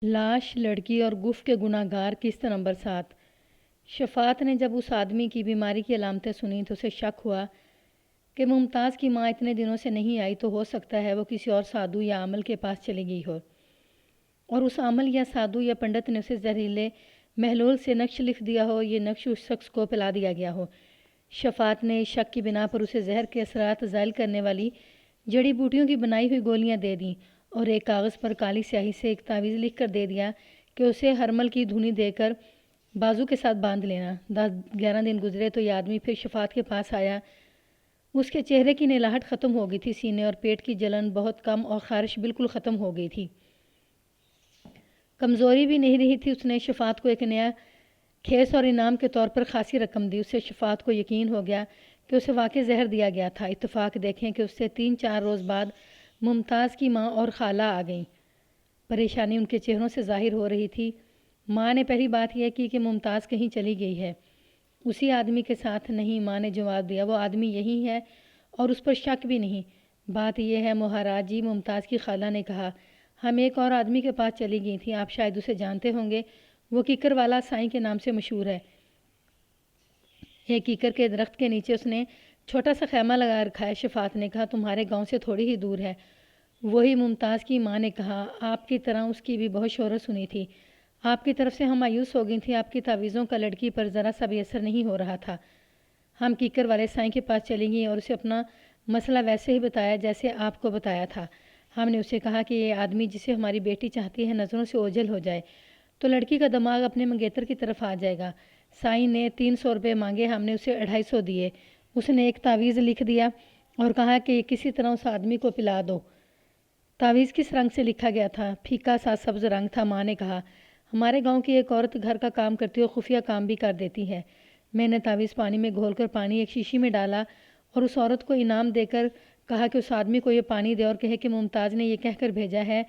लाश लड़की और गुफ के गुनाहगार किस्त नंबर 7। शफात ने जब उस आदमी की बीमारी की अलामतें सुनी तो उसे शक हुआ कि मुमताज़ की माँ इतने दिनों से नहीं आई, तो हो सकता है वो किसी और साधु या आमल के पास चली गई हो और उस आमल या साधु या पंडित ने उसे जहरीले महलूल से नक्श लिख दिया हो। ये नक्श उस शख्स को पिला दिया गया हो। शफात ने इस शक की बिना पर उसे जहर के असरात ज़ायल करने वाली जड़ी बूटियों की बनाई हुई गोलियां दे दी और एक कागज़ पर काली स्याही से एक तावीज़ लिख कर दे दिया कि उसे हरमल की धुनी देकर बाजू के साथ बांध लेना। 10-11 दिन गुजरे तो यह आदमी फिर शफात के पास आया। उसके चेहरे की नलाहट ख़त्म हो गई थी, सीने और पेट की जलन बहुत कम और ख़ारिश बिल्कुल ख़त्म हो गई थी, कमज़ोरी भी नहीं रही थी। उसने शफात को एक नया खेस और इनाम के तौर पर खासी रकम दी। उससे शफात को यकीन हो गया कि उसे वाकई जहर दिया गया था। इत्तफाक देखें कि उससे 3-4 रोज़ बाद मुमताज़ की माँ और खाला आ गईं। परेशानी उनके चेहरों से ज़ाहिर हो रही थी। माँ ने पहली बात यह की कि मुमताज़ कहीं चली गई है। उसी आदमी के साथ नहीं, माँ ने जवाब दिया। वो आदमी यही है और उस पर शक भी नहीं। बात यह है महाराज जी, मुमताज़ की खाला ने कहा, हम एक और आदमी के पास चली गई थी, आप शायद उसे जानते होंगे। वो कीकर वाला साईं के नाम से मशहूर है। एक कीकर के दरख्त के नीचे उसने छोटा सा खैमा लगा रखा है। शफात ने कहा, तुम्हारे गांव से थोड़ी ही दूर है। वही मुमताज़ की माँ ने कहा, आपकी तरह उसकी भी बहुत शोहरत सुनी थी। आपकी तरफ से हम मायूस हो गई थी। आपकी तावीज़ों का लड़की पर ज़रा सा भी असर नहीं हो रहा था। हम कीकर वाले साईं के पास चली गई और उसे अपना मसला वैसे ही बताया जैसे आपको बताया था। हमने उसे कहा कि ये आदमी जिसे हमारी बेटी चाहती है नज़रों से ओझल हो जाए तो लड़की का दिमाग अपने मंगेतर की तरफ आ जाएगा। साईं ने 300 रुपये मांगे, हमने उसे 250 दिए। उसने एक तावीज़ लिख दिया और कहा कि किसी तरह उस आदमी को पिला दो। तावीज़ किस रंग से लिखा गया था? फीका सा सब्ज़ रंग था। माँ ने कहा, हमारे गांव की एक औरत घर का काम करती है और खुफिया काम भी कर देती है। मैंने तावीज़ पानी में घोलकर पानी एक शीशी में डाला और उस औरत को इनाम देकर कहा कि उस आदमी को ये पानी दे और कहे कि मुमताज़ ने यह कहकर भेजा है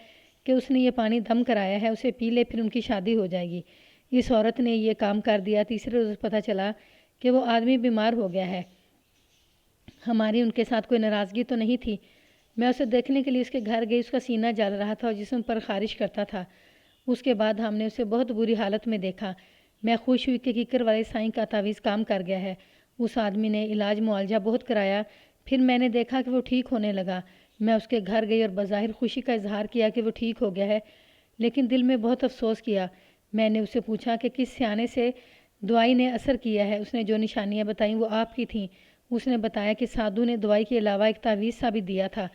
कि उसने ये पानी दम कराया है, उसे पी ले, फिर उनकी शादी हो जाएगी। इस औरत ने ये काम कर दिया। तीसरे रोज़ पता चला कि वो आदमी बीमार हो गया है। हमारी उनके साथ कोई नाराज़गी तो नहीं थी। मैं उसे देखने के लिए उसके घर गई। उसका सीना जल रहा था और जिस्म पर ख़ारिश करता था। उसके बाद हमने उसे बहुत बुरी हालत में देखा। मैं खुश हुई कि कीकर वाले साईं का तावीज़ काम कर गया है। उस आदमी ने इलाज मुआवजा बहुत कराया। फिर मैंने देखा कि वो ठीक होने लगा। मैं उसके घर गई और बज़ाहिर खुशी का इजहार किया कि वो ठीक हो गया है, लेकिन दिल में बहुत अफसोस किया। मैंने उससे पूछा कि किस सियाने से दवाई ने असर किया है। उसने जो निशानियाँ बताईं वो आपकी थीं। उसने बताया कि साधु ने दवाई के अलावा एक तावीज़ सा भी दिया था।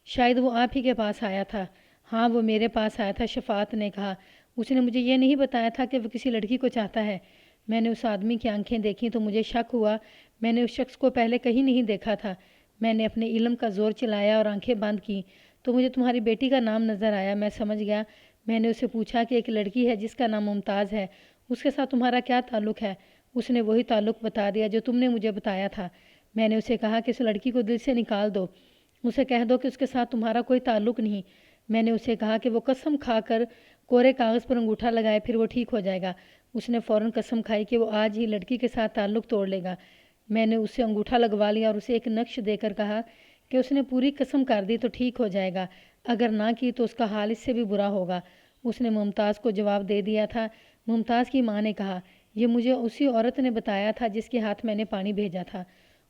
शायद वो आप ही के पास आया था। हाँ, वो मेरे पास आया था, शफात ने कहा। उसने मुझे ये नहीं बताया था कि वो किसी लड़की को चाहता है। मैंने उस आदमी की आंखें देखीं तो मुझे शक हुआ। मैंने उस शख्स को पहले कहीं नहीं देखा था। मैंने अपने इल्म का ज़ोर चलाया और आंखें बंद की तो मुझे तुम्हारी बेटी का नाम नज़र आया। मैं समझ गया। मैंने उसे पूछा कि एक लड़की है जिसका नाम मुमताज़ है, उसके साथ तुम्हारा क्या ताल्लुक़ है? उसने वही ताल्लुक़ बता दिया जो तुमने मुझे बताया था। मैंने उसे कहा कि उस लड़की को दिल से निकाल दो, उसे कह दो कि उसके साथ तुम्हारा कोई ताल्लुक़ नहीं। मैंने उसे कहा कि वो कसम खाकर कोरे कागज़ पर अंगूठा लगाए, फिर वो ठीक हो जाएगा। उसने फ़ौरन कसम खाई कि वो आज ही लड़की के साथ ताल्लुक़ तोड़ लेगा। मैंने उससे अंगूठा लगवा लिया और उसे एक नक्श देकर कहा कि उसने पूरी कसम कर दी तो ठीक हो जाएगा, अगर ना की तो उसका हाल इससे भी बुरा होगा। उसने मुमताज़ को जवाब दे दिया था। मुमताज़ की माँ ने कहा, यह मुझे उसी औरत ने बताया था जिसके हाथ मैंने पानी भेजा था।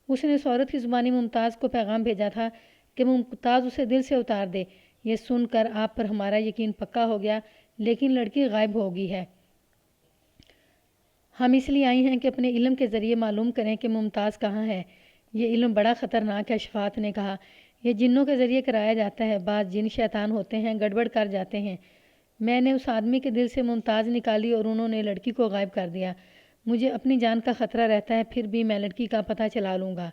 उसने उस औरत की ज़ुबानी मुमताज़ को पैगाम भेजा था कि मुमताज़ उसे दिल से उतार दे। ये सुनकर आप पर हमारा यकीन पक्का हो गया, लेकिन लड़की गायब हो गई है। हम इसलिए आई हैं कि अपने इल्म के ज़रिए मालूम करें कि मुमताज़ कहाँ है। ये इल्म बड़ा ख़तरनाक है, शफात ने कहा। यह जिन्नों के ज़रिए कराया जाता है। बाज़ जिन शैतान होते हैं, गड़बड़ कर जाते हैं। मैंने उस आदमी के दिल से मुमताज़ निकाली और उन्होंने लड़की को गायब कर दिया। मुझे अपनी जान का ख़तरा रहता है, फिर भी मैं लड़की का पता चला लूँगा।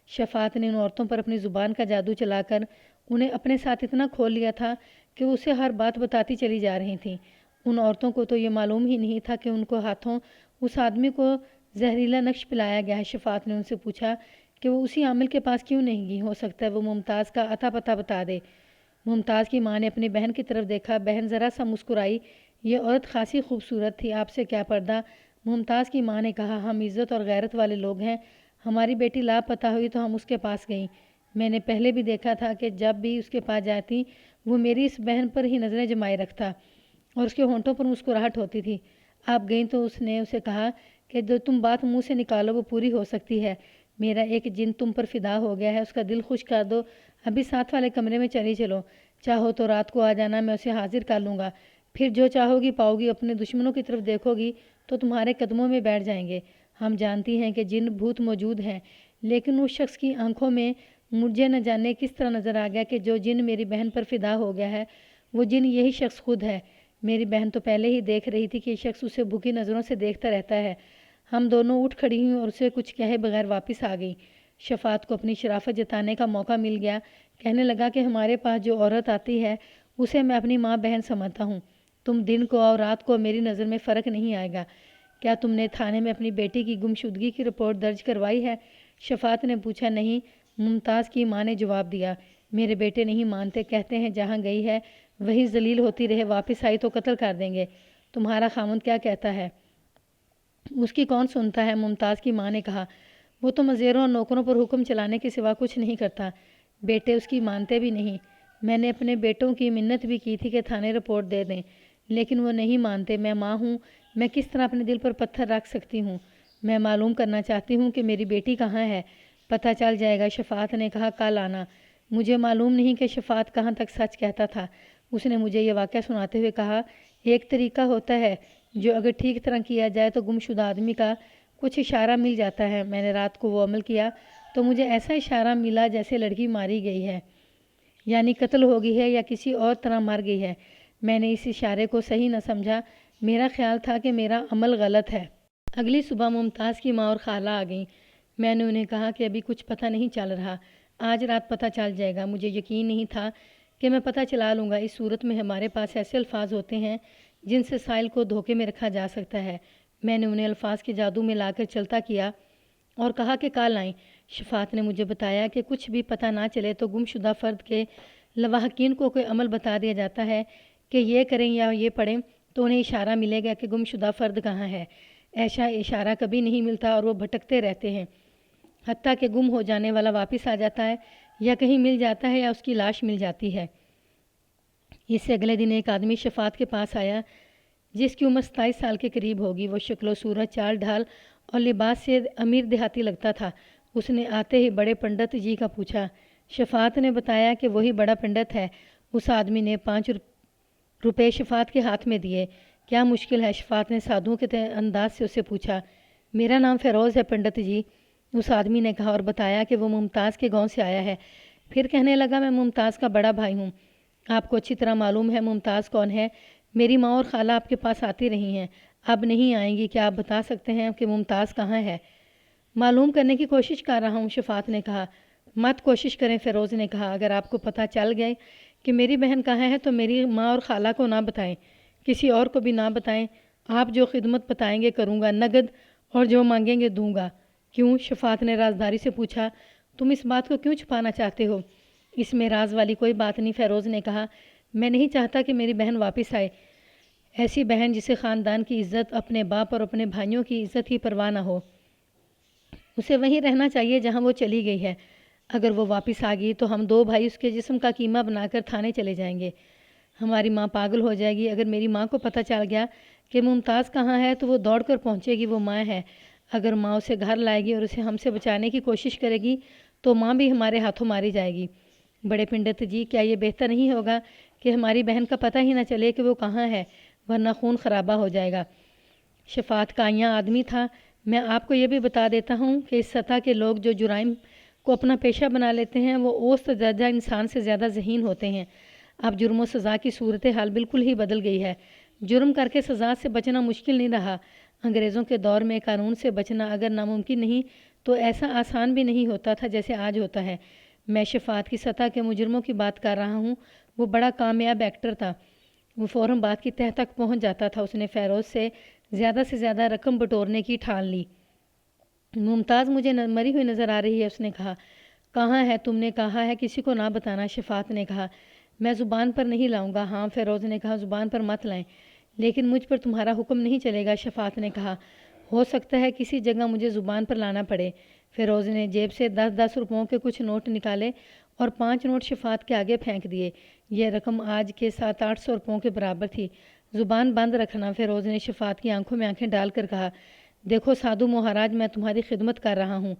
शफात ने उन औरतों पर अपनी ज़ुबान का जादू चलाकर उन्हें अपने साथ इतना खोल लिया था कि वो उसे हर बात बताती चली जा रही थीं। उन औरतों को तो ये मालूम ही नहीं था कि उनको हाथों उस आदमी को जहरीला नक्श पिलाया गया है। शफात ने उनसे पूछा कि वो उसी आमिल के पास क्यों नहीं गई। हो सकता है वो मुमताज़ का अता पता बता दे। मुमताज़ की माँ ने अपनी बहन की तरफ देखा। बहन ज़रा सा मुस्कुराई। ये औरत खासी खूबसूरत थी, आपसे क्या पर्दा। मुमताज़ की माँ ने कहा, हम इज़्ज़त और गैरत वाले लोग हैं। हमारी बेटी लापता हुई तो हम उसके पास गईं। मैंने पहले भी देखा था कि जब भी उसके पास जाती वो मेरी इस बहन पर ही नज़रें जमाए रखता। और उसके होंठों पर मुस्कुराहट होती थी। आप गईं तो उसने उसे कहा कि जो तुम बात मुंह से निकालो वो पूरी हो सकती है। मेरा एक जिन तुम पर फिदा हो गया है, उसका दिल खुश कर दो। अभी साथ वाले कमरे में चली चलो, चाहो तो रात को आ जाना, मैं उसे हाजिर कर लूँगा। फिर जो चाहोगी पाओगी। अपने दुश्मनों की तरफ देखोगी तो तुम्हारे कदमों में बैठ जाएंगे। हम जानती हैं कि जिन भूत मौजूद हैं, लेकिन उस शख्स की आंखों में मुझे न जाने किस तरह नज़र आ गया कि जो जिन मेरी बहन पर फिदा हो गया है वो जिन यही शख्स खुद है। मेरी बहन तो पहले ही देख रही थी कि ये शख्स उसे भूखी नज़रों से देखता रहता है। हम दोनों उठ खड़ी हुई और उसे कुछ कहे बगैर वापस आ गई। शफात को अपनी शराफत जताने का मौका मिल गया। कहने लगा कि हमारे पास जो औरत आती है उसे मैं अपनी माँ बहन समझता हूँ। तुम दिन को और रात को मेरी नज़र में फ़र्क नहीं आएगा। क्या तुमने थाने में अपनी बेटी की गुमशुदगी की रिपोर्ट दर्ज करवाई है? शफात ने पूछा। नहीं, मुमताज़ की माँ ने जवाब दिया। मेरे बेटे नहीं मानते, कहते हैं जहाँ गई है वही जलील होती रहे, वापस आई तो कत्ल कर देंगे। तुम्हारा खामुंद क्या कहता है? उसकी कौन सुनता है? मुमताज़ की माँ ने कहा। वो तो मज़ेरों और नौकरों पर हुक्म चलाने के सिवा कुछ नहीं करता। बेटे उसकी मानते भी नहीं। मैंने अपने बेटों की मिन्नत भी की थी कि थाने रिपोर्ट दे दें, लेकिन वो नहीं मानते। मैं माँ हूँ, मैं किस तरह अपने दिल पर पत्थर रख सकती हूँ? मैं मालूम करना चाहती हूँ कि मेरी बेटी कहाँ है। पता चल जाएगा, शफात ने कहा। कल आना। मुझे मालूम नहीं कि शफात कहाँ तक सच कहता था। उसने मुझे ये वाक़या सुनाते हुए कहा, एक तरीका होता है जो अगर ठीक तरह किया जाए तो गुमशुदा आदमी का कुछ इशारा मिल जाता है। मैंने रात को वो अमल किया तो मुझे ऐसा इशारा मिला जैसे लड़की मारी गई है, यानी कत्ल हो गई है या किसी और तरह मर गई है। मैंने इस इशारे को सही न समझा। मेरा ख्याल था कि मेरा अमल गलत है। अगली सुबह मुमताज़ की माँ और खाला आ गईं। मैंने उन्हें कहा कि अभी कुछ पता नहीं चल रहा, आज रात पता चल जाएगा। मुझे यकीन नहीं था कि मैं पता चला लूँगा। इस सूरत में हमारे पास ऐसे अल्फाज होते हैं जिनसे साइल को धोखे में रखा जा सकता है। मैंने उन्हें अल्फाज के जादू में लाकर चलता किया और कहा कि कल आएँ। शफात ने मुझे बताया कि कुछ भी पता ना चले तो गुमशुदा फ़र्द के लवाहकीन को कोई अमल बता दिया जाता है कि ये करें या ये पढ़ें तो उन्हें इशारा मिलेगा कि गुमशुदा फ़र्द कहाँ है। ऐसा इशारा कभी नहीं मिलता और वो भटकते रहते हैं, हत्ता कि गुम हो जाने वाला वापस आ जाता है या कहीं मिल जाता है या उसकी लाश मिल जाती है। इससे अगले दिन एक आदमी शफात के पास आया जिसकी उम्र 27 साल के करीब होगी। वो शक्लो सूरत, चाल ढाल और लिबास से अमीर देहाती लगता था। उसने आते ही बड़े पंडित जी का पूछा। शफात ने बताया कि वही बड़ा पंडित है। उस आदमी ने 5 रुपये शफात के हाथ में दिए। क्या मुश्किल है? शफात ने साधुओं के अंदाज से उससे पूछा। मेरा नाम फ़िरोज़ है पंडित जी, उस आदमी ने कहा और बताया कि वो मुमताज़ के गांव से आया है। फिर कहने लगा, मैं मुमताज़ का बड़ा भाई हूँ। आपको अच्छी तरह मालूम है मुमताज़ कौन है। मेरी माँ और खाला आपके पास आती रही हैं, अब नहीं आएंगी। क्या आप बता सकते हैं कि मुमताज़ कहाँ है? मालूम करने की कोशिश कर रहा हूँ, शफात ने कहा। मत कोशिश करें, फ़िरोज़ ने कहा। अगर आपको पता चल गए कि मेरी बहन कहाँ है तो मेरी माँ और खाला को ना बताएं, किसी और को भी ना बताएं। आप जो खिदमत बताएंगे करूँगा, नगद, और जो मांगेंगे दूंगा। क्यों? शफात ने राजदारी से पूछा। तुम इस बात को क्यों छुपाना चाहते हो? इसमें राज वाली कोई बात नहीं, फ़िरोज़ ने कहा। मैं नहीं चाहता कि मेरी बहन वापस आए। ऐसी बहन जिसे ख़ानदान की इज़्ज़त, अपने बाप और अपने भाइयों की इज़्ज़त की परवाह ना हो, उसे वहीं रहना चाहिए जहाँ वो चली गई है। अगर वो वापस आ गई तो हम 2 भाई उसके जिस्म का कीमा बनाकर थाने चले जाएंगे। हमारी माँ पागल हो जाएगी। अगर मेरी माँ को पता चल गया कि मुमताज़ कहाँ है तो वो दौड़ कर पहुँचेगी। वो माँ है। अगर माँ उसे घर लाएगी और उसे हमसे बचाने की कोशिश करेगी तो माँ भी हमारे हाथों मारी जाएगी। बड़े पंडित जी, क्या ये बेहतर नहीं होगा कि हमारी बहन का पता ही ना चले कि वो कहाँ है, वरना खून खराबा हो जाएगा। शफात का आया आदमी था। मैं आपको ये भी बता देता हूँ कि इस सतह के लोग जो जुराइम को अपना पेशा बना लेते हैं वो औसत दर्जा इंसान से ज़्यादा ज़हीन होते हैं। अब जुर्म व सज़ा की सूरत हाल बिल्कुल ही बदल गई है। जुर्म करके सज़ा से बचना मुश्किल नहीं रहा। अंग्रेज़ों के दौर में कानून से बचना अगर नामुमकिन नहीं तो ऐसा आसान भी नहीं होता था जैसे आज होता है। मैं शफात की सतह के मुजरमों की बात कर रहा हूँ। वो बड़ा कामयाब एक्टर था। वो फ़ौरन बात की तह तक पहुँच जाता था। उसने फ़िरोज़ से ज़्यादा रकम बटोरने की ठान ली। मुमताज़ मुझे मरी हुई नज़र आ रही है, उसने कहा। कहाँ है? तुमने कहा है किसी को ना बताना, शफात ने कहा। मैं ज़ुबान पर नहीं लाऊंगा। हाँ, फ़िरोज़ ने कहा, ज़ुबान पर मत लाएं। लेकिन मुझ पर तुम्हारा हुक्म नहीं चलेगा, शफात ने कहा। हो सकता है किसी जगह मुझे ज़ुबान पर लाना पड़े। फ़िरोज़ ने जेब से 10-10 रुपयों के कुछ नोट निकाले और 5 नोट शफात के आगे फेंक दिए। यह रकम आज के 700-800 रुपयों के बराबर थी। ज़ुबान बंद रखना। फ़िरोज़ ने शफ़ात की आंखों में आंखें डाल कर कहा, देखो साधु महाराज, मैं तुम्हारी खिदमत कर रहा हूँ।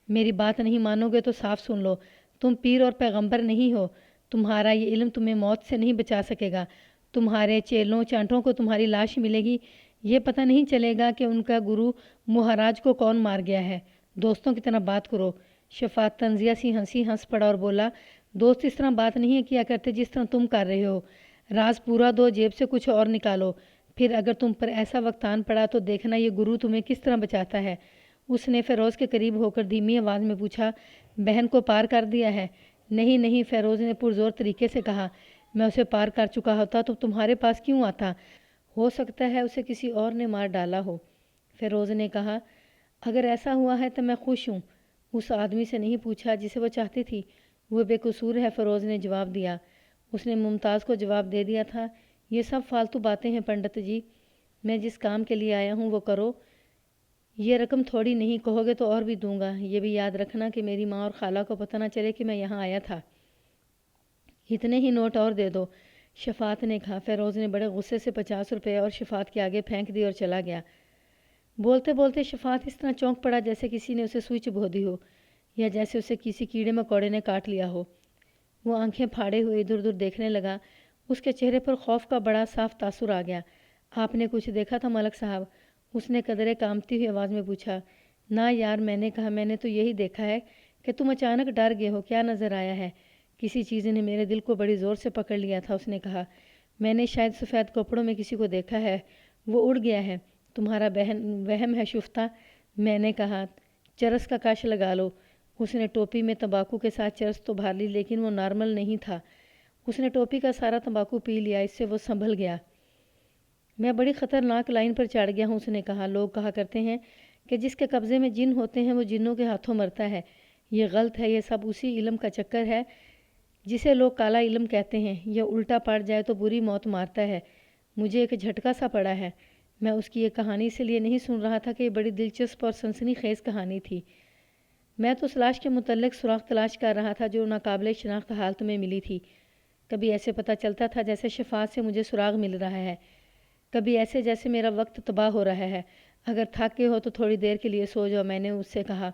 मेरी बात नहीं मानोगे तो साफ सुन लो, तुम पीर और पैगंबर नहीं हो। तुम्हारा ये इल्म तुम्हें मौत से नहीं बचा सकेगा। तुम्हारे चेलों चांटों को तुम्हारी लाश मिलेगी, ये पता नहीं चलेगा कि उनका गुरु महाराज को कौन मार गया है। दोस्तों की तरह बात करो। शफ़ात तंजिया सी हंसी हंस पड़ा और बोला, दोस्त इस तरह बात नहीं किया करते जिस तरह तुम कर रहे हो। राज पूरा दो, जेब से कुछ और निकालो, फिर अगर तुम पर ऐसा वक्त आन पड़ा तो देखना ये गुरु तुम्हें किस तरह बचाता है। उसने फ़िरोज़ के करीब होकर धीमी आवाज़ में पूछा, बहन को पार कर दिया है? नहीं नहीं, फ़िरोज़ ने पुरज़ोर तरीके से कहा, मैं उसे पार कर चुका होता तो तुम्हारे पास क्यों आता? हो सकता है उसे किसी और ने मार डाला हो। फ़िरोज़ ने कहा, अगर ऐसा हुआ है तो मैं खुश हूँ। उस आदमी से नहीं पूछा जिसे वो चाहती थी, वो बेकसूर है, फ़िरोज़ ने जवाब दिया। उसने मुमताज़ को जवाब दे दिया था, ये सब फालतू बातें हैं पंडित जी, मैं जिस काम के लिए आया हूँ वो करो। ये रकम थोड़ी नहीं, कहोगे तो और भी दूंगा। ये भी याद रखना कि मेरी माँ और खाला को पता ना चले कि मैं यहाँ आया था। इतने ही नोट और दे दो, शफ़ात ने कहा। फ़िरोज़ ने बड़े गुस्से से 50 रुपये और शफ़ात के आगे फेंक दिए और चला गया। बोलते बोलते शफ़ात इस तरह चौंक पड़ा जैसे किसी ने उसे सुई चुभो दी हो, या जैसे उसे किसी कीड़े मकोड़े ने काट लिया हो। वो आंखें फाड़े हुए इधर उधर देखने लगा। उसके चेहरे पर खौफ का बड़ा साफ तासुर आ गया। आपने कुछ देखा था मलक साहब? उसने कदरे कांपती हुई आवाज़ में पूछा। ना यार, मैंने कहा, मैंने तो यही देखा है कि तुम अचानक डर गए हो। क्या नज़र आया है? किसी चीज़ ने मेरे दिल को बड़ी ज़ोर से पकड़ लिया था। उसने कहा, मैंने शायद सफ़ेद कपड़ों में किसी को देखा है, वो उड़ गया है। तुम्हारा वहम है शुफ्ता। मैंने कहा, चरस का कश लगा लो। उसने टोपी में तंबाकू के साथ चरस तो भर ली, लेकिन वो नॉर्मल नहीं था। उसने टोपी का सारा तंबाकू पी लिया। इससे वो संभल गया। मैं बड़ी ख़तरनाक लाइन पर चढ़ गया हूँ, उसने कहा। लोग कहा करते हैं कि जिसके कब्ज़े में जिन होते हैं वो जिन्नों के हाथों मरता है। ये गलत है। ये सब उसी इल्म का चक्कर है जिसे लोग काला इल्म कहते हैं। यह उल्टा पड़ जाए तो बुरी मौत मारता है। मुझे एक झटका सा पड़ा है। मैं उसकी ये कहानी इसलिए नहीं सुन रहा था कि ये बड़ी दिलचस्प और सनसनीखेज़ कहानी थी। मैं तो उस लाश के मुतल्लिक सुराग तलाश कर रहा था जो नाकाबिले शनाख्त हालत में मिली थी। कभी ऐसे पता चलता था जैसे शफ़ात से मुझे सुराग मिल रहा है, कभी ऐसे जैसे मेरा वक्त तबाह हो रहा है। अगर थक गए हो तो थोड़ी देर के लिए सो जाओ, मैंने उससे कहा।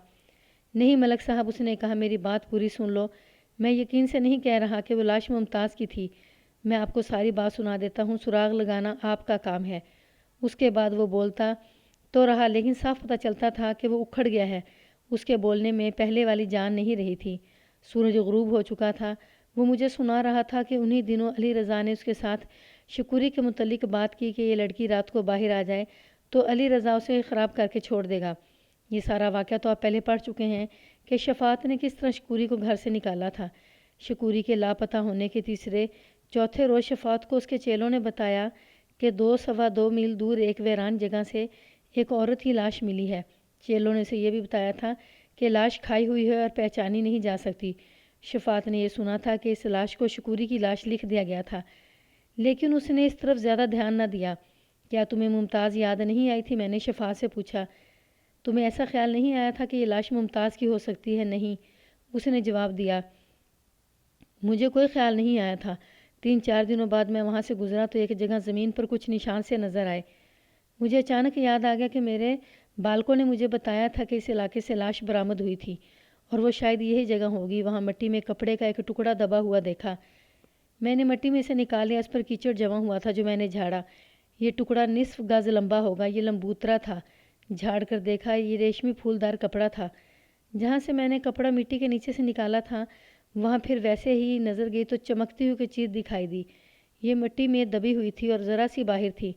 नहीं मलक साहब, उसने कहा, मेरी बात पूरी सुन लो। मैं यकीन से नहीं कह रहा कि वो लाश मुमताज़ की थी। मैं आपको सारी बात सुना देता हूँ। सुराग लगाना आपका काम है। उसके बाद वो बोलता तो रहा, लेकिन साफ पता चलता था कि वो उखड़ गया है। उसके बोलने में पहले वाली जान नहीं रही थी। सूरज गुरूब हो चुका था। वो मुझे सुना रहा था कि उन्हीं दिनों अली रज़ा ने उसके साथ शकूरी के मुतल्लिक बात की कि ये लड़की रात को बाहर आ जाए तो अली रज़ा उसे ख़राब करके छोड़ देगा। ये सारा वाक़या तो आप पहले पढ़ चुके हैं कि शफ़ात ने किस तरह शकूरी को घर से निकाला था। शकूरी के लापता होने के तीसरे चौथे रोज़ शफ़ात को उसके चेलों ने बताया कि 2-2.25 मील दूर एक वीरान जगह से एक औरत की लाश मिली है। चेलों ने उसे यह भी बताया था कि लाश खाई हुई है और पहचानी नहीं जा सकती। शफ़ात ने यह सुना था कि इस लाश को शकूरी की लाश लिख दिया गया था, लेकिन उसने इस तरफ ज़्यादा ध्यान न दिया। क्या तुम्हें मुमताज़ याद नहीं आई थी? मैंने शफ़ात से पूछा। तुम्हें ऐसा ख्याल नहीं आया था कि ये लाश मुमताज़ की हो सकती है? नहीं, उसने जवाब दिया। मुझे कोई ख्याल नहीं आया था। 3-4 दिनों बाद मैं वहाँ से गुज़रा तो एक जगह ज़मीन पर कुछ निशान से नज़र आए। मुझे अचानक याद आ गया कि मेरे बालकों ने मुझे बताया था कि इस इलाके से लाश बरामद हुई थी और वो शायद यही जगह होगी। वहाँ मिट्टी में कपड़े का एक टुकड़ा दबा हुआ देखा। मैंने मिट्टी में से निकाल लिया। उस पर कीचड़ जमा हुआ था जो मैंने झाड़ा। ये टुकड़ा निसफ गज लंबा होगा। ये लंबूतरा था। झाड़ कर देखा, ये रेशमी फूलदार कपड़ा था। जहाँ से मैंने कपड़ा मिट्टी के नीचे से निकाला था वहाँ फिर वैसे ही नज़र गई तो चमकती हुई चीज़ दिखाई दी। ये मिट्टी में दबी हुई थी और ज़रा सी बाहर थी।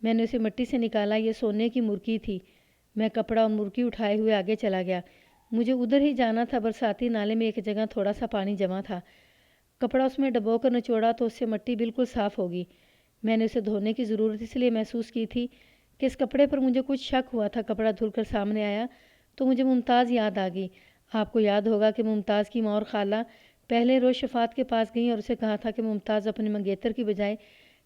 मैंने उसे मिट्टी से निकाला। ये सोने की मुर्गी थी। मैं कपड़ा और मुर्गी उठाए हुए आगे चला गया। मुझे उधर ही जाना था। बरसाती नाले में एक जगह थोड़ा सा पानी जमा था। कपड़ा उसमें डबो कर निचोड़ा तो उससे मिट्टी बिल्कुल साफ़ होगी। मैंने उसे धोने की ज़रूरत इसलिए महसूस की थी कि इस कपड़े पर मुझे कुछ शक हुआ था। कपड़ा धुलकर सामने आया तो मुझे मुमताज़ याद आ गई। आपको याद होगा कि मुमताज़ की माँ और खाला पहले रोज़ शफ़ात के पास गईं और उसे कहा था कि मुमताज़ अपने मंगेतर की बजाय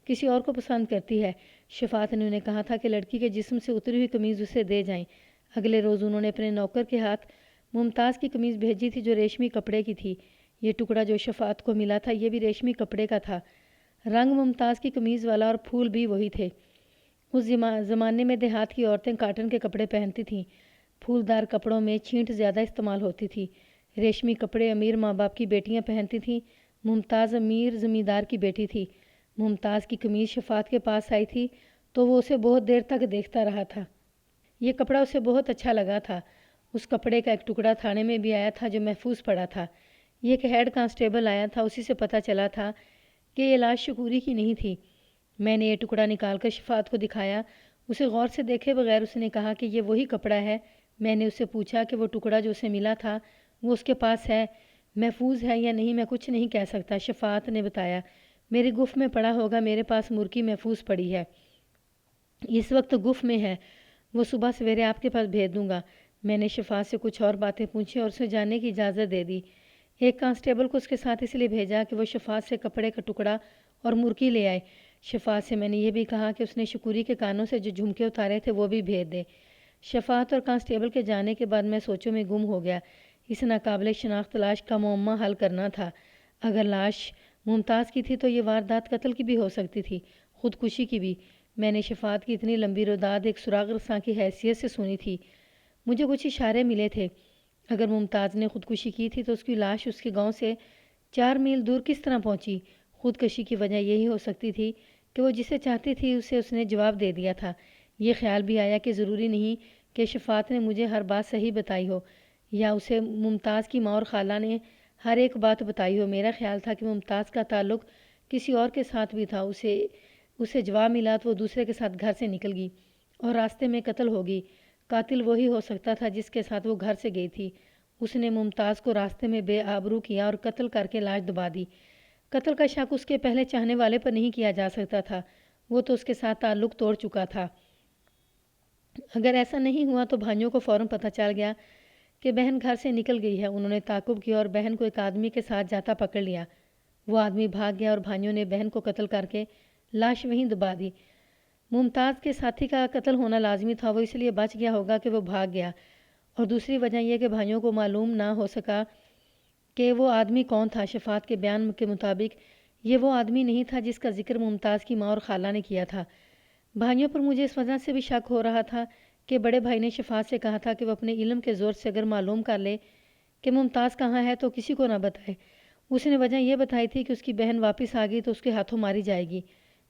किसी और को पसंद करती है। शफ़ात ने उन्हें कहा था कि लड़की के जिस्म से उतरी हुई कमीज़ उसे दे जाएं। अगले रोज़ उन्होंने अपने नौकर के हाथ मुमताज़ की कमीज़ भेजी थी जो रेशमी कपड़े की थी। ये टुकड़ा जो शफ़ात को मिला था ये भी रेशमी कपड़े का था। रंग मुमताज़ की कमीज़ वाला और फूल भी वही थे। उस ज़माने में देहात की औरतें काटन के कपड़े पहनती थीं। फूलदार कपड़ों में छींट ज़्यादा इस्तेमाल होती थी। रेशमी कपड़े अमीर माँ बाप की बेटियाँ पहनती थीं। मुमताज़ अमीर ज़मींदार की बेटी थी। मुमताज़ की कमीज़ शफ़ात के पास आई थी तो वो उसे बहुत देर तक देखता रहा था। ये कपड़ा उसे बहुत अच्छा लगा था। उस कपड़े का एक टुकड़ा थाने में भी आया था जो महफूज पड़ा था। ये एक हेड कांस्टेबल आया था, उसी से पता चला था कि ये लाश शकूरी की नहीं थी। मैंने ये टुकड़ा निकालकर शफ़ात को दिखाया। उसे गौर से देखे बगैर उसने कहा कि ये वही कपड़ा है। मैंने उससे पूछा कि वो टुकड़ा जो उसे मिला था वो उसके पास है, महफूज है या नहीं। मैं कुछ नहीं कह सकता। शफ़ात ने बताया, मेरी गुफ़ में पड़ा होगा, मेरे पास मुर्गी महफूज पड़ी है, इस वक्त गुफ़ में है, वो सुबह सवेरे आपके पास भेज दूंगा। मैंने शफ़ात से कुछ और बातें पूछी और उसे जाने की इजाज़त दे दी। एक कांस्टेबल को उसके साथ इसलिए भेजा कि वो शफ़ात से कपड़े का टुकड़ा और मुर्गी ले आए। शफ़ात से मैंने ये भी कहा कि उसने शकूरी के कानों से जो झुमके उतारे थे वो भी भेज दे। शफ़ात और कांस्टेबल के जाने के बाद मैं सोचों में गुम हो गया। इस नाकाबिल शनाख्त लाश का मुअम्मा हल करना था। अगर लाश मुमताज़ की थी तो ये वारदात कत्ल की भी हो सकती थी, ख़ुदकुशी की भी। मैंने शफ़ात की इतनी लंबी रुदाद एक सुराग रसां की हैसियत से सुनी थी। मुझे कुछ इशारे मिले थे। अगर मुमताज़ ने ख़ुदकुशी की थी तो उसकी लाश उसके गांव से 4 मील दूर किस तरह पहुंची? ख़ुदकशी की वजह यही हो सकती थी कि वो जिसे चाहती थी उसे उसने जवाब दे दिया था। ये ख्याल भी आया कि ज़रूरी नहीं कि शफ़ात ने मुझे हर बात सही बताई हो या उसे मुमताज़ की माँ और खाला ने हर एक बात बताई हो। मेरा ख्याल था कि मुमताज़ का ताल्लुक़ किसी और के साथ भी था। उसे जवाब मिला तो वो दूसरे के साथ घर से निकल गई और रास्ते में कत्ल हो गई। कातिल वही हो सकता था जिसके साथ वो घर से गई थी। उसने मुमताज़ को रास्ते में बेआबरू किया और कत्ल करके लाश दबा दी। कत्ल का शक उसके पहले चाहने वाले पर नहीं किया जा सकता था, वो तो उसके साथ ताल्लुक़ तोड़ चुका था। अगर ऐसा नहीं हुआ तो भाइयों को फ़ौरन पता चल गया कि बहन घर से निकल गई है। उन्होंने ताक़ुब किया और बहन को एक आदमी के साथ जाता पकड़ लिया। वो आदमी भाग गया और भाइयों ने बहन को कत्ल करके लाश वहीं दबा दी। मुमताज़ के साथी का कत्ल होना लाजमी था, वो इसलिए बच गया होगा कि वो भाग गया। और दूसरी वजह यह कि भाइयों को मालूम ना हो सका कि वो आदमी कौन था। शफ़ात के बयान के मुताबिक ये वो आदमी नहीं था जिसका जिक्र मुमताज़ की माँ और खाला ने किया था। भाइयों पर मुझे इस वजह से भी शक हो रहा था कि बड़े भाई ने शफ़ात से कहा था कि वो अपने इल्म के ज़ोर से अगर मालूम कर ले कि मुमताज़ कहाँ है तो किसी को ना बताए। उसने वजह यह बताई थी कि उसकी बहन वापस आ गई तो उसके हाथों मारी जाएगी।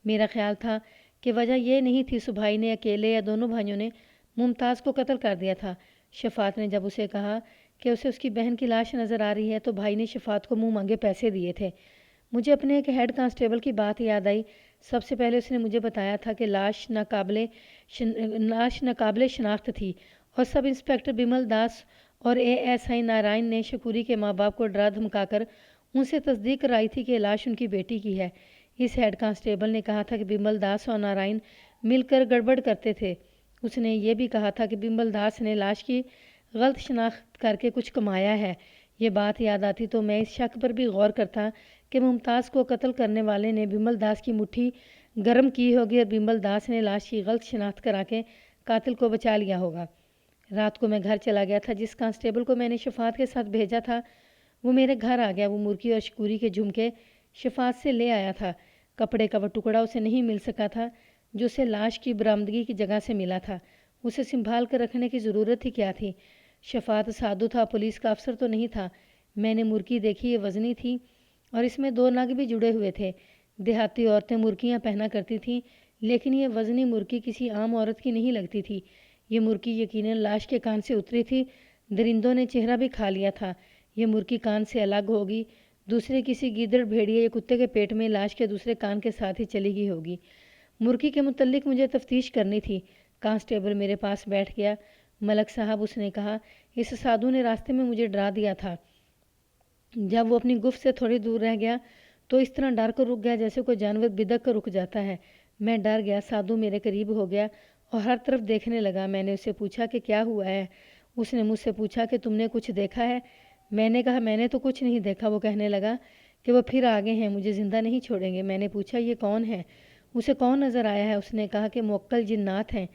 मेरा ख्याल था कि वजह यह नहीं थी सुभाई ने अकेले या दोनों भाइयों ने मुमताज़ को कत्ल कर दिया था। शफ़ात ने जब उसे कहा कि उसे उसकी बहन की लाश नज़र आ रही है तो भाई ने शफ़ात को मुँह मांगे पैसे दिए थे। मुझे अपने एक हेड कांस्टेबल की बात याद आई। सबसे पहले उसने मुझे बताया था कि लाश नाकाबिले शनाख्त थी और सब इंस्पेक्टर बिमल दास और ASI नारायण ने शकूरी के माँ बाप को डरा धमकाकर उनसे तस्दीक कराई थी कि लाश उनकी बेटी की है। इस हेड कांस्टेबल ने कहा था कि बिमल दास और नारायण मिलकर गड़बड़ करते थे। उसने ये भी कहा था कि बिमल दास ने लाश की गलत शनाख्त करके कुछ कमाया है। ये बात याद आती तो मैं इस शक पर भी गौर करता कि मुमताज़ को कत्ल करने वाले ने बिमल दास की मुट्ठी गर्म की होगी और बिमल दास ने लाश की गलत शनाख्त करा के कातिल को बचा लिया होगा। रात को मैं घर चला गया था। जिस कांस्टेबल को मैंने शफ़ात के साथ भेजा था वो मेरे घर आ गया। वो मुर्गी और शकूरी के झुमके शफ़ात से ले आया था। कपड़े का वो टुकड़ा उसे नहीं मिल सका था जो उसे लाश की बरामदगी की जगह से मिला था। उसे संभाल कर रखने की ज़रूरत ही क्या थी। शफ़ात साधु था, पुलिस का अफसर तो नहीं था। मैंने मुर्गी देखी, ये वज़नी थी और इसमें 2 नग भी जुड़े हुए थे। देहाती औरतें मुर्गियाँ पहना करती थीं, लेकिन ये वज़नी मुर्गी किसी आम औरत की नहीं लगती थी। ये मुर्गी यकीनन लाश के कान से उतरी थी। दरिंदों ने चेहरा भी खा लिया था। ये मुर्गी कान से अलग होगी, दूसरे किसी गीदड़, भेड़िए या कुत्ते के पेट में लाश के दूसरे कान के साथ ही चली गई होगी। मुर्गी के मुतल्लिक मुझे तफ्तीश करनी थी। कांस्टेबल मेरे पास बैठ गया। मलक साहब, उसने कहा, इस साधु ने रास्ते में मुझे डरा दिया था। जब वो अपनी गुफ्त से थोड़ी दूर रह गया तो इस तरह डर कर रुक गया जैसे कोई जानवर बिदक कर रुक जाता है। मैं डर गया। साधु मेरे करीब हो गया और हर तरफ देखने लगा। मैंने उससे पूछा कि क्या हुआ है। उसने मुझसे पूछा कि तुमने कुछ देखा है। मैंने कहा मैंने तो कुछ नहीं देखा। वो कहने लगा कि वो फिर आगे हैं, मुझे ज़िंदा नहीं छोड़ेंगे। मैंने पूछा ये कौन है, उसे कौन नज़र आया है। उसने कहा कि मुवक्किल जिन्नात हैं।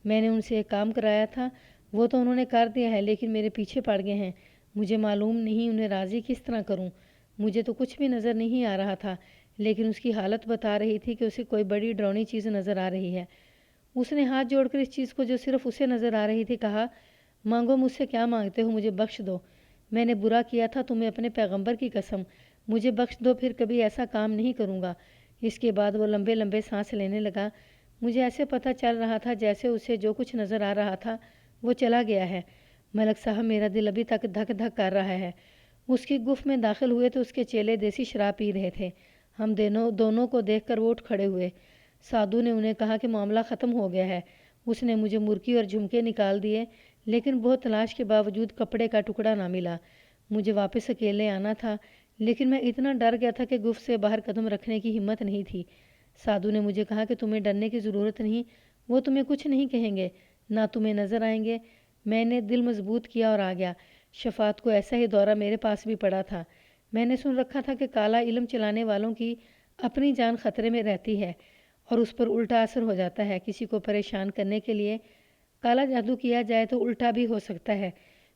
मैंने उनसे एक काम कराया था, वो तो उन्होंने कर दिया है, लेकिन मेरे पीछे पड़ गए हैं। मुझे मालूम नहीं उन्हें राज़ी किस तरह करूं। मुझे तो कुछ भी नज़र नहीं आ रहा था, لیکن اس کی حالت بتا رہی تھی کہ اسے کوئی بڑی ڈراؤنی چیز نظر آ رہی ہے۔ اس نے ہاتھ جوڑ کر اس چیز کو جو صرف اسے نظر آ رہی تھی کہا، مانگو مجھ سے کیا مانگتے ہو، مجھے بخش دو، میں نے برا کیا تھا، تمہیں اپنے پیغمبر کی قسم، مجھے بخش دو، پھر کبھی ایسا کام نہیں کروں گا۔ اس کے بعد وہ لمبے لمبے سانس لینے لگا۔ مجھے ایسے پتہ چل رہا تھا جیسے اسے جو کچھ نظر آ رہا تھا وہ چلا گیا ہے۔ ملک صاحب، میرا دل ابھی تک دھک دھک کر رہا ہے۔ اس کی گفت میں داخل ہوئے تو اس کے چیلے دیسی شراب پی رہے تھے۔ ہم دونوں کو دیکھ کر وہ اٹھ کھڑے ہوئے۔ سادھو نے انہیں کہا کہ معاملہ ختم ہو گیا ہے۔ اس نے مجھے مرکی اور جھمکے نکال دیے، لیکن بہت تلاش کے باوجود کپڑے کا ٹکڑا نہ ملا۔ مجھے واپس اکیلے آنا تھا، لیکن میں اتنا ڈر گیا تھا کہ گفت سے باہر قدم رکھنے کی ہمت نہیں تھی۔ سادھو نے مجھے کہا کہ تمہیں ڈرنے کی ضرورت نہیں، وہ تمہیں کچھ نہیں کہیں گے، نہ تمہیں نظر آئیں گے۔ میں نے دل مضبوط کیا اور آ گیا۔ شفاعت کو ایسا ہی دورہ میرے پاس بھی پڑا تھا۔ میں نے سن رکھا تھا کہ کالا علم چلانے والوں کی اپنی جان خطرے میں رہتی ہے اور اس پر الٹا اثر ہو جاتا ہے۔ کسی کو پریشان کرنے کے لیے کالا جادو کیا جائے تو الٹا بھی ہو سکتا ہے۔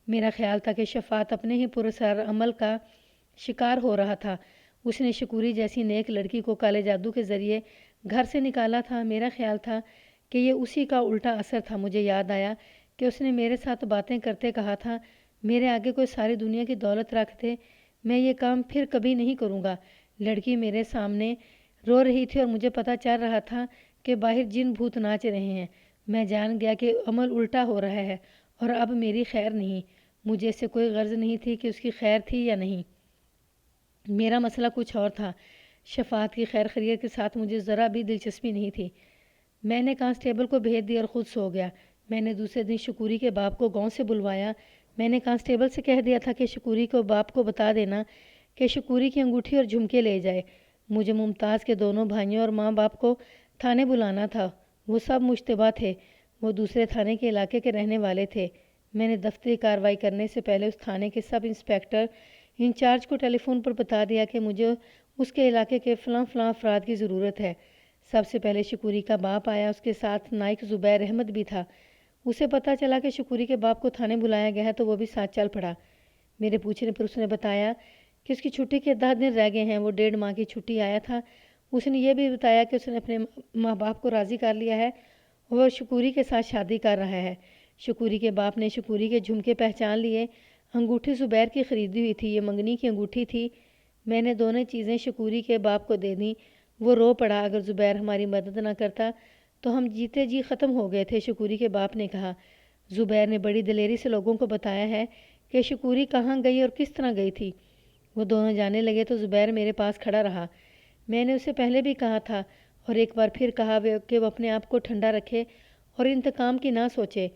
میرا خیال تھا کہ شفاعت اپنے ہی پراسرار عمل کا شکار ہو رہا تھا۔ اس نے شکوری جیسی نیک لڑکی کو کالے جادو کے ذریعے گھر سے نکالا تھا۔ میرا خیال تھا کہ یہ اسی کا الٹا اثر تھا۔ مجھے یاد آیا کہ اس نے میرے ساتھ باتیں کرتے کہا تھا، میرے آگے کوئی ساری دنیا کی دولت رکھ دے، میں یہ کام پھر کبھی نہیں کروں گا۔ لڑکی میرے سامنے رو رہی تھی اور مجھے پتہ چل رہا تھا کہ باہر جن بھوت ناچ رہے ہیں۔ میں جان گیا کہ عمل الٹا ہو رہا ہے اور اب میری خیر نہیں۔ مجھے اس سے کوئی غرض نہیں تھی کہ اس کی خیر تھی یا نہیں۔ میرا مسئلہ کچھ اور تھا۔ شفاعت کی خیر خیریت کے ساتھ مجھے ذرا بھی دلچسپی نہیں تھی۔ میں نے کانسٹیبل کو بھیج دیا اور خود سو گیا۔ میں نے دوسرے دن شکوری کے باپ کو گاؤں سے بلوایا۔ میں نے کانسٹیبل سے کہہ دیا تھا کہ شکوری کو باپ کو بتا دینا کہ شکوری کی انگوٹھی اور جھمکے لے جائے۔ مجھے ممتاز کے دونوں بھائیوں اور ماں باپ کو تھانے بلانا تھا۔ وہ سب مشتبہ تھے۔ وہ دوسرے تھانے کے علاقے کے رہنے والے تھے۔ میں نے دفتری کارروائی کرنے سے پہلے اس تھانے کے سب انسپکٹر انچارج کو ٹیلی فون پر بتا دیا کہ مجھے اس کے علاقے کے فلاں فلاں افراد کی ضرورت ہے۔ سب سے پہلے شکوری کا باپ آیا، اس کے ساتھ نائک زبیر احمد بھی تھا۔ اسے پتہ چلا کہ شکوری کے باپ کو تھانے بلایا گیا ہے تو وہ بھی ساتھ چل پڑا۔ میرے پوچھنے پر اس نے بتایا کہ اس کی چھٹی کے 10 دن رہ گئے ہیں، وہ 1.5 ماہ کی چھٹی آیا تھا۔ اس نے یہ بھی بتایا کہ اس نے اپنے ماں باپ کو راضی کر لیا ہے، وہ شکوری کے ساتھ شادی کر رہا ہے۔ شکوری کے باپ نے شکوری کے جھمکے پہچان لیے۔ انگوٹھی زبیر کی خریدی ہوئی تھی، یہ منگنی کی انگوٹھی تھی۔ میں نے دونوں چیزیں شکوری کے باپ کو دے دیں۔ وہ رو پڑا، اگر زبیر ہماری مدد نہ کرتا تو ہم جیتے جی ختم ہو گئے تھے۔ شکوری کے باپ نے کہا، زبیر نے بڑی دلیری سے لوگوں کو بتایا ہے کہ شکوری کہاں گئی اور کس طرح گئی تھی۔ وہ دونوں جانے لگے تو زبیر میرے پاس کھڑا رہا۔ میں نے اسے پہلے بھی کہا تھا اور ایک بار پھر کہا کہ وہ اپنے آپ کو ٹھنڈا رکھے اور انتقام کی نہ سوچے۔